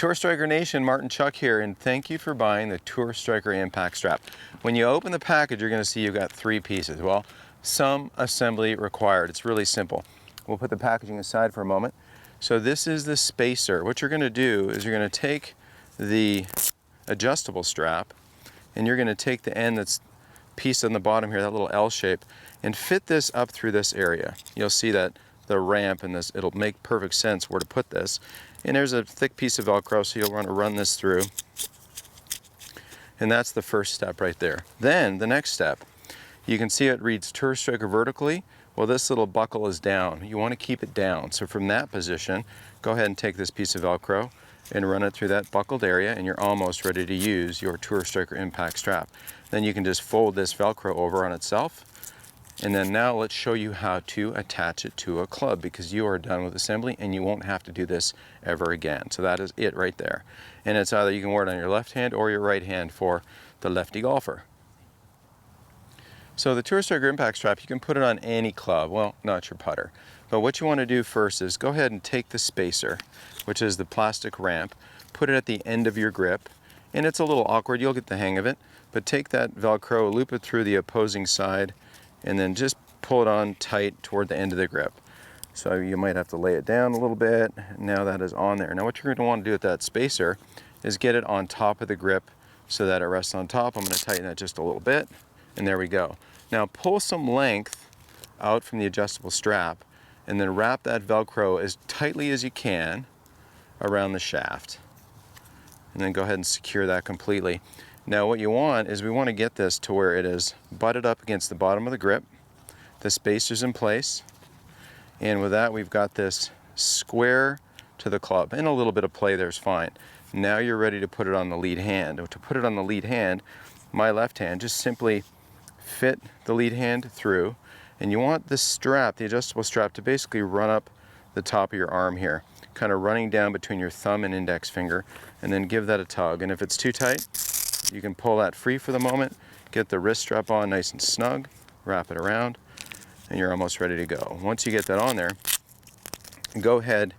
Tour Striker Nation, Martin Chuck here, and thank you for buying the Tour Striker Impact Strap. When you open the package, you're going to see you've got 3 pieces. Well, some assembly required. It's really simple. We'll put the packaging aside for a moment. So this is the spacer. What you're going to do is you're going to take the adjustable strap, and you're going to take the end that's piece on the bottom here, that little L shape, and fit this up through this area. You'll see that the ramp and this, it'll make perfect sense where to put this. And there's a thick piece of Velcro, so you'll want to run this through. And that's the first step right there. Then the next step, you can see it reads Tour Striker vertically. Well, this little buckle is down. You want to keep it down. So from that position, go ahead and take this piece of Velcro and run it through that buckled area, and you're almost ready to use your Tour Striker Impact Strap. Then you can just fold this Velcro over on itself. And then now let's show you how to attach it to a club, because you are done with assembly and you won't have to do this ever again. So that is it right there. And it's either you can wear it on your left hand or your right hand for the lefty golfer. So the Tour Striker Impact Strap, you can put it on any club, well, not your putter. But what you want to do first is go ahead and take the spacer, which is the plastic ramp, put it at the end of your grip. And it's a little awkward, you'll get the hang of it. But take that Velcro, loop it through the opposing side, and then just pull it on tight toward the end of the grip. So you might have to lay it down a little bit. Now that is on there. Now what you're going to want to do with that spacer is get it on top of the grip so that it rests on top. I'm going to tighten that just a little bit, and there we go. Now pull some length out from the adjustable strap, and then wrap that Velcro as tightly as you can around the shaft. And then go ahead and secure that completely. Now what you want is we want to get this to where it is butted up against the bottom of the grip. The spacer's in place. And with that, we've got this square to the club. And a little bit of play there's fine. Now you're ready to put it on the lead hand. To put it on the lead hand, my left hand, just simply fit the lead hand through. And you want the strap, the adjustable strap, to basically run up the top of your arm here, kind of running down between your thumb and index finger, and then give that a tug. And if it's too tight, you can pull that free for the moment, get the wrist strap on nice and snug, wrap it around, and you're almost ready to go. Once you get that on there, go ahead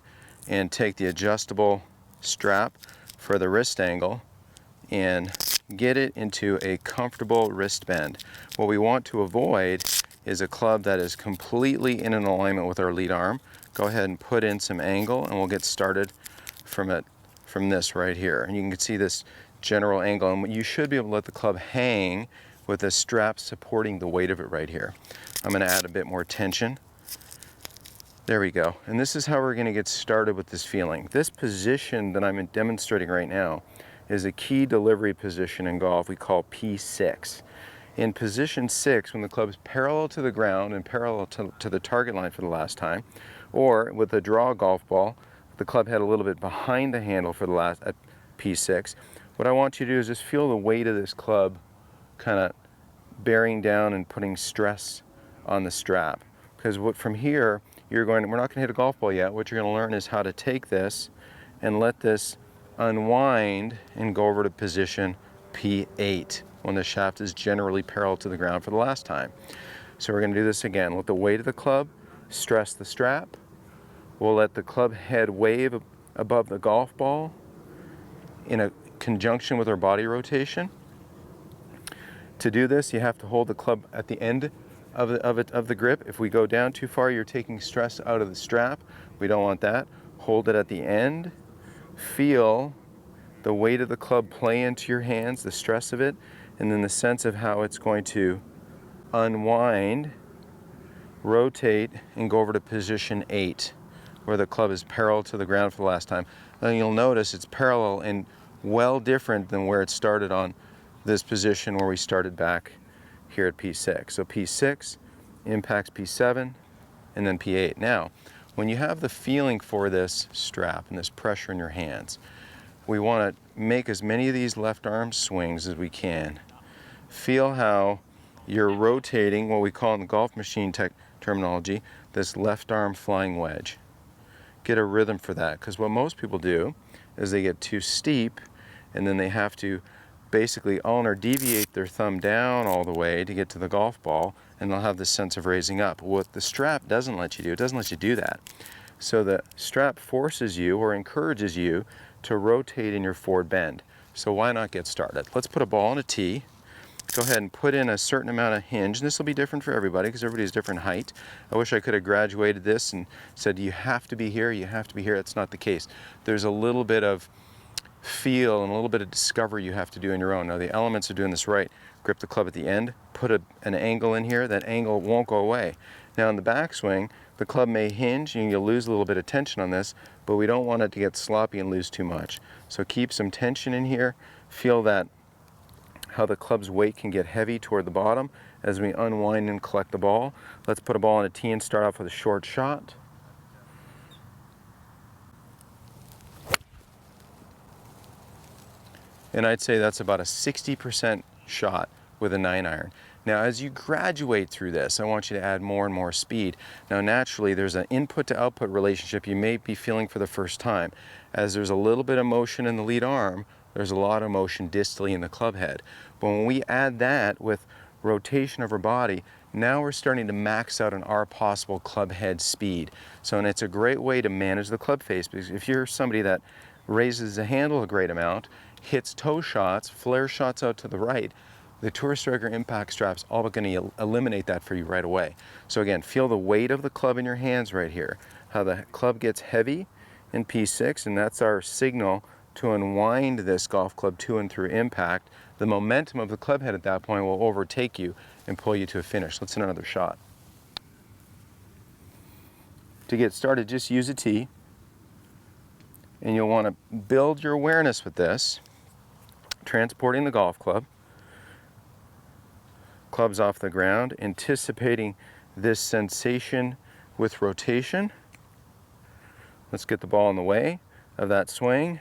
and take the adjustable strap for the wrist angle and get it into a comfortable wrist bend. What we want to avoid is a club that is completely in an alignment with our lead arm. Go ahead and put in some angle, and we'll get started from this right here. And you can see this general angle, and you should be able to let the club hang with the strap supporting the weight of it right here. I'm going to add a bit more tension. There we go. And this is how we're going to get started with this feeling. This position that I'm demonstrating right now is a key delivery position in golf we call P6. In position 6, when the club is parallel to the ground and parallel to the target line for the last time, or with a draw golf ball, the club head a little bit behind the handle for the last at P6, what I want you to do is just feel the weight of this club kind of bearing down and putting stress on the strap. Because from here, we're not going to hit a golf ball yet. What you're going to learn is how to take this and let this unwind and go over to position P8 when the shaft is generally parallel to the ground for the last time. So we're going to do this again. Let the weight of the club stress the strap. We'll let the club head wave above the golf ball in a conjunction with our body rotation. To do this, you have to hold the club at the end of the grip. If we go down too far, you're taking stress out of the strap. We don't want that. Hold it at the end. Feel the weight of the club play into your hands, the stress of it, and then the sense of how it's going to unwind, rotate, and go over to position 8, where the club is parallel to the ground for the last time. And you'll notice it's parallel and well different than where it started on this position where we started back here at P6. So P6 impacts P7 and then P8. Now, when you have the feeling for this strap and this pressure in your hands, we want to make as many of these left arm swings as we can. Feel how you're rotating what we call in the golf machine terminology, this left arm flying wedge. Get a rhythm for that, because what most people do is they get too steep and then they have to basically deviate their thumb down all the way to get to the golf ball, and they'll have this sense of raising up. What the strap doesn't let you do, it doesn't let you do that. So the strap forces you or encourages you to rotate in your forward bend. So why not get started? Let's put a ball in a tee. Go ahead and put in a certain amount of hinge, and this will be different for everybody because everybody's different height. I wish I could have graduated this and said you have to be here, you have to be here. That's not the case. There's a little bit of feel and a little bit of discovery you have to do on your own. Now the elements of doing this right: grip the club at the end, put an angle in here, that angle won't go away. Now in the backswing, the club may hinge and you'll lose a little bit of tension on this, but we don't want it to get sloppy and lose too much. So keep some tension in here, feel that how the club's weight can get heavy toward the bottom as we unwind and collect the ball. Let's put a ball in a tee and start off with a short shot. And I'd say that's about a 60% shot with a 9-iron. Now as you graduate through this, I want you to add more and more speed. Now naturally there's an input to output relationship you may be feeling for the first time. As there's a little bit of motion in the lead arm, there's a lot of motion distally in the club head. But when we add that with rotation of our body, now we're starting to max out on our possible club head speed. So, and it's a great way to manage the club face, because if you're somebody that raises the handle a great amount, hits toe shots, flare shots out to the right, the Tour Striker impact strap's all but going to eliminate that for you right away. So again, feel the weight of the club in your hands right here, how the club gets heavy in P6, and that's our signal to unwind this golf club to and through impact. The momentum of the club head at that point will overtake you and pull you to a finish. Let's hit another shot. To get started, just use a tee, and you'll want to build your awareness with this, transporting the golf club, clubs off the ground, anticipating this sensation with rotation. Let's get the ball in the way of that swing.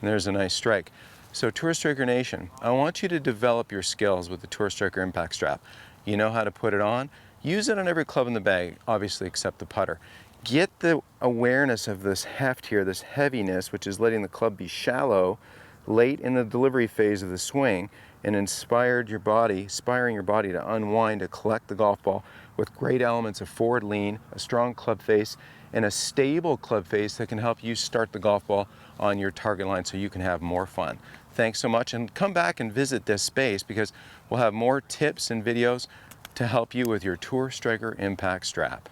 And there's a nice strike. So Tour Striker Nation, I want you to develop your skills with the Tour Striker impact strap. You know how to put it on. Use it on every club in the bag, obviously except the putter. Get the awareness of this heft here, this heaviness, which is letting the club be shallow late in the delivery phase of the swing, and inspiring your body to unwind, to collect the golf ball with great elements of forward lean, a strong club face, and a stable club face that can help you start the golf ball on your target line so you can have more fun. Thanks so much, and come back and visit this space because we'll have more tips and videos to help you with your Tour Striker impact strap.